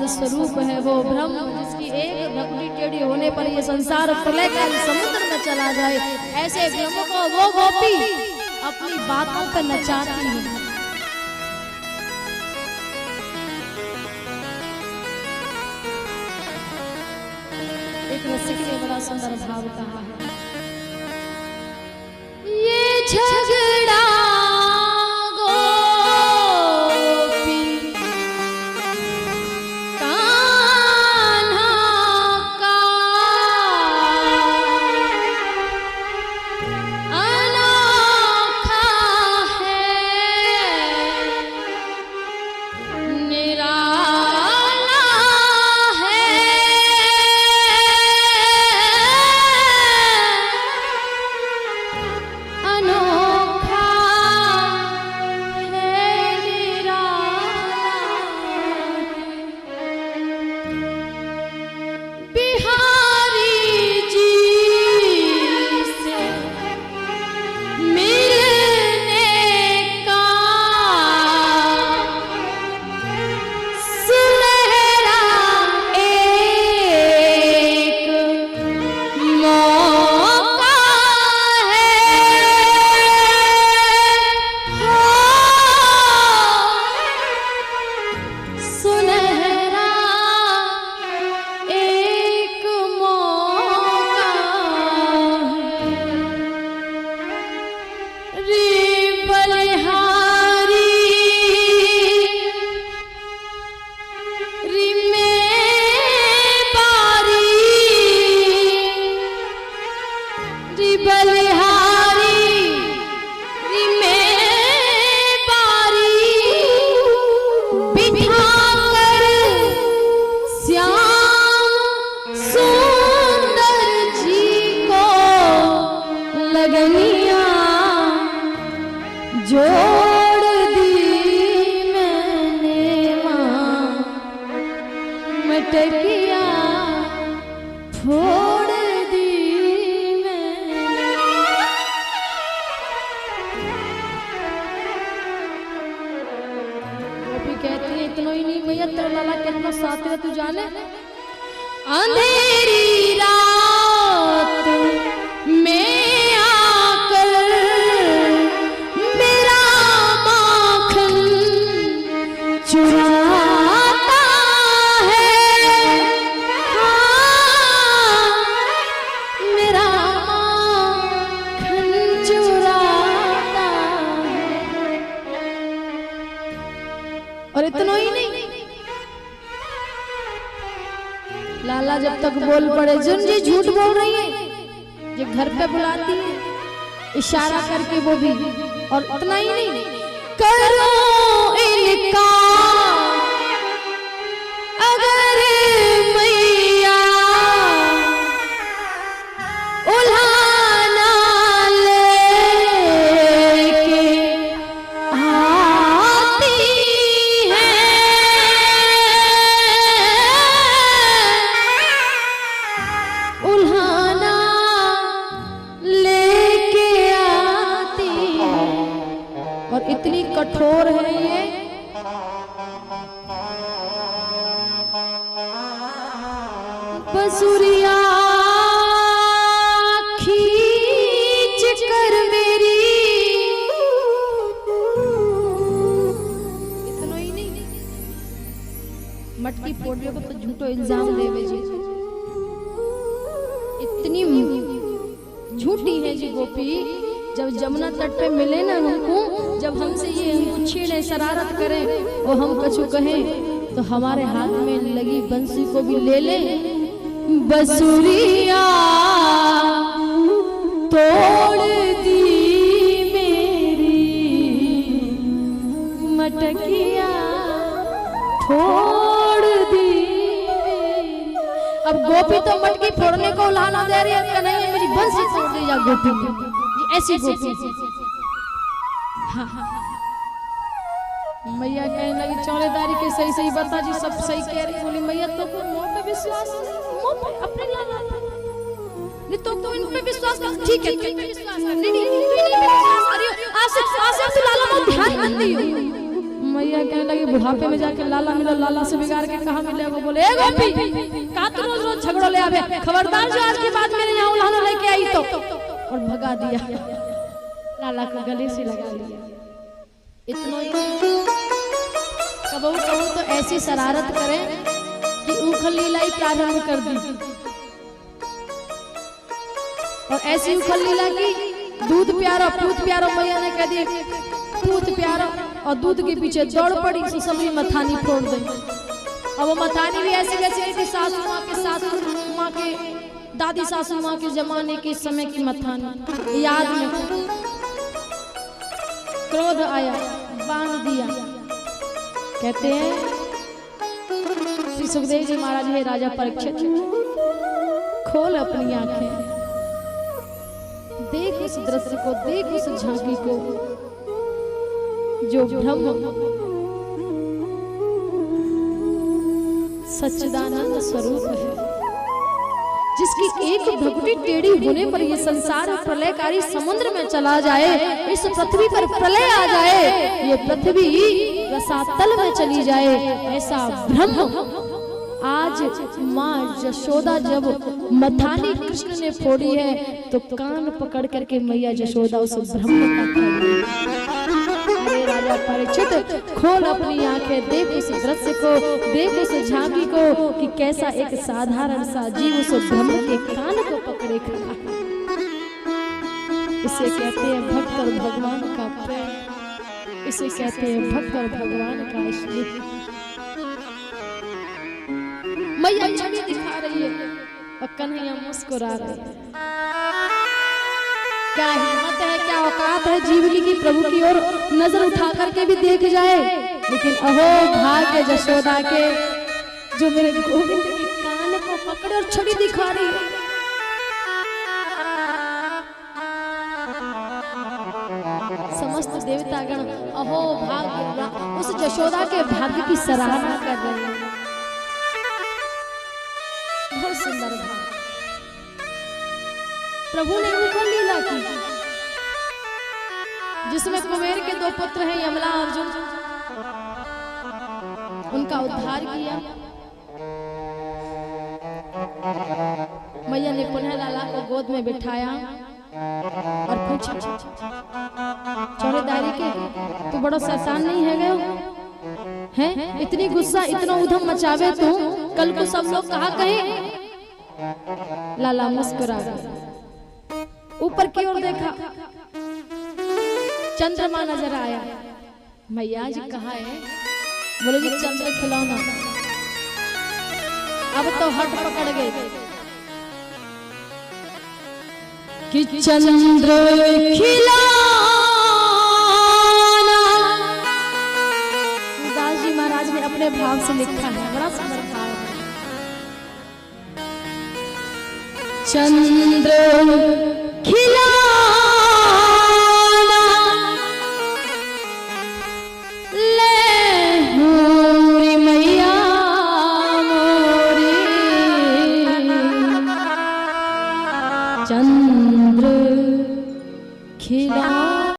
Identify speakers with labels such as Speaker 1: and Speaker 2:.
Speaker 1: स्वरूप है वो ब्रह्म, जिसकी एक भक्ति टेढ़ी होने पर ये संसार प्रलयकाल समुद्र में चला जाए। ऐसे ब्रह्म को वो गोपी अपनी बातों पर नचाती है। एक रसिक ने बड़ा सुंदर भाव कहा है, ये झगड़ा जोड़ दी मैंने माँ मटकिया फोड़ दी मैंने। गोपी कहती है इतना ही नहीं भैया, तेरा लाला कितना साथ है तू जाने। अंधेरी रात में चुराता है, हाँ मेरा माखन चुराता है। और इतना ही नहीं, लाला जब तक बोल पड़े जुन जी झूठ बोल रही है, ये घर पे बुलाती है इशारा करके वो भी। और इतना ही नहीं, करो इनका अगर मैया उल्हाना लेके आती है, उल्हाना लेके आती है। और इतनी कठोर है ये, बसुरिया खींच कर मेरी, इतना ही नहीं मटकी फोड़ने को तो झूठो इल्जाम देवे जी, इतनी झूठी है जी गोपी। जब जमुना तट पे मिले ना हमको, जब हमसे ये हमको छेड़े शरारत करें और हम कछु कहें तो हमारे हाथ में लगी बंसी को भी ले ले। बसुरिया तोड़ दी मेरी मटकिया फोड़ दी। अब गोपी तो मटकी फोड़ने को उलाहना दे रही है, कन्हैया मेरी बंसी तोड़ दी जा गोपी, ऐसी गोपी। हाँ हाँ मैया कहने लगी चौड़ेदारी के सही सही बता जी, सब सही कह रही। बोली मैया तो को मुंह पे विश्वास नहीं, मुंह पे अपने लाला नहीं तो इन पे विश्वास कर। ठीक है तुम पे विश्वास कर, नहीं नहीं विश्वास करियो, आज से तू लाला को ध्यान मत दियो। मैया मैया कहने लगी बुढ़ापे में जाके लाला मिलो, लाला से बिगाड़ के कहाँ मिले? वो बोले ए गोपी का तू रोज रोज झगड़ो ले आवे, खबरदार जो आज की बात मेरे यहाँ उल्हाना लेके आई तो, और भगा दिया। लाला को गले से लगा लिया। इतना कबहू कबहू तो ऐसी शरारत करें कि उखल लीला ही प्रारंभ कर दी, और ऐसी उखल लीला की दूध प्यारा पूत प्यारा, मैया ने कह दी पूत प्यारा, और दूध के पीछे दौड़ पड़ी तो सबरी मथानी फोड़ दी। और वो मथानी भी ऐसी वैसी कि सासू माँ के दादी सासू माँ के जमाने के समय की मथानी याद में। क्रोध आया, बांध दिया। कहते हैं श्री सुखदेव जी महाराज, हे राजा परीक्षित, खोल अपनी आंखें, देख उस दृश्य को, देख उस झांकी को जो ब्रह्म सच्चिदानंद स्वरूप है, जिसकी एक भ्रुकुटी टेढ़ी होने पर ये संसार प्रलयकारी समुद्र में चला जाए, इस पृथ्वी पर प्रलय आ जाए, ये पृथ्वी रसातल में चली जाए, ऐसा ब्रह्म आज माँ यशोदा जब मथानी कृष्ण ने फोड़ी है तो कान पकड़ करके मैया यशोदा उस ब्रह्म का। अरे राजा परीक्षित, खोल अपनी आंखें, देख उस दृश्य को, देख उस झांकी को कि कैसा एक साधारण सा जीव उस ब्रह्म के कान को पकड़े खड़ा है। इसे कहते हैं भक्त और भगवान का प्रेम, इसे कहते हैं भक्त और भगवान का स्नेह। मैया छवि दिखा रही है और कन्हैया मुस्कुरा रहे हैं। क्या हिम्मत है, क्या औकात है जीव की प्रभु की ओर नजर उठा करके भी देख जाए। लेकिन अहो भाग्य यशोदा के, जो मेरे गोविंद के कान को पकड़े और छवि दिखा रही है। समस्त देवतागण अहो भाग्य, उस यशोदा के भाग्य की सराहना कर रहे हैं। बहुत सुंदर भाव प्रभु ने उखल लीला की, जिसमें कुबेर के दो पुत्र हैं यमला अर्जुन, उनका उद्धार किया। मैया ने पुनः लाला को गोद में बिठाया और पूछा, चौड़ेदारी के तू बड़ा शैतान नहीं है गयो हैं? इतनी गुस्सा, इतना उधम मचावे तू, कल को सब लोग कहा कहे। लाला मुस्कुरा गया, ऊपर की ओर देखा, चंद्रमा नजर आया। मैया जी कहाँ है? बोले जी चंद्र खिलौना। अब तो हट पकड़ गए कि चंद्र खिलौना। दास जी महाराज ने अपने भाव से लिखा है, बड़ा सुंदर भाव है। चंद्र खिला